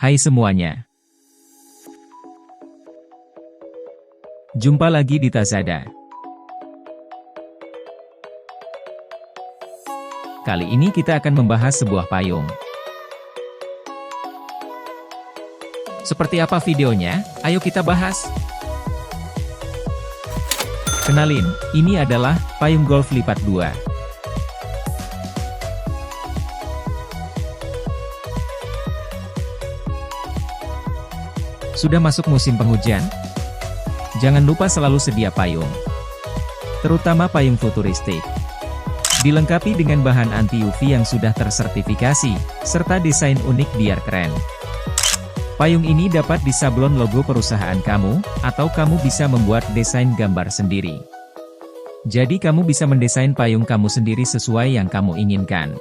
Hai semuanya. Jumpa lagi di Tazada. Kali ini kita akan membahas sebuah payung. Seperti apa videonya? Ayo kita bahas. Kenalin, ini adalah payung golf lipat 2. Sudah masuk musim penghujan? Jangan lupa selalu sedia payung, terutama payung futuristik. Dilengkapi dengan bahan anti-UV yang sudah tersertifikasi, serta desain unik biar keren. Payung ini dapat disablon logo perusahaan kamu, atau kamu bisa membuat desain gambar sendiri. Jadi kamu bisa mendesain payung kamu sendiri sesuai yang kamu inginkan.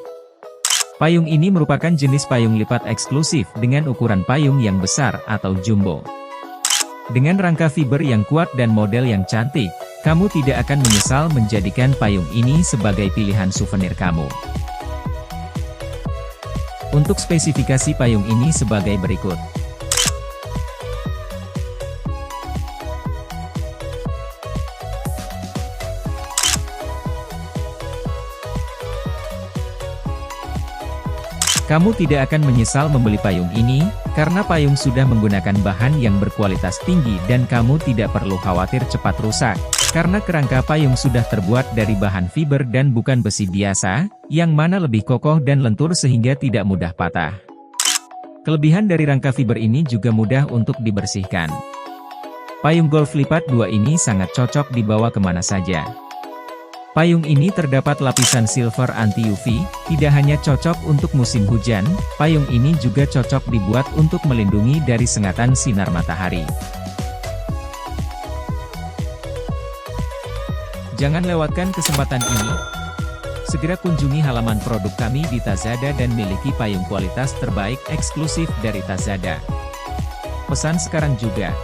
Payung ini merupakan jenis payung lipat eksklusif dengan ukuran payung yang besar atau jumbo. Dengan rangka fiber yang kuat dan model yang cantik, kamu tidak akan menyesal menjadikan payung ini sebagai pilihan souvenir kamu. Untuk spesifikasi payung ini sebagai berikut. Kamu tidak akan menyesal membeli payung ini, karena payung sudah menggunakan bahan yang berkualitas tinggi dan kamu tidak perlu khawatir cepat rusak, karena kerangka payung sudah terbuat dari bahan fiber dan bukan besi biasa, yang mana lebih kokoh dan lentur sehingga tidak mudah patah. Kelebihan dari rangka fiber ini juga mudah untuk dibersihkan. Payung golf lipat 2 ini sangat cocok dibawa kemana saja. Payung ini terdapat lapisan silver anti-UV, tidak hanya cocok untuk musim hujan, payung ini juga cocok dibuat untuk melindungi dari sengatan sinar matahari. Jangan lewatkan kesempatan ini. Segera kunjungi halaman produk kami di Tazada dan miliki payung kualitas terbaik eksklusif dari Tazada. Pesan sekarang juga.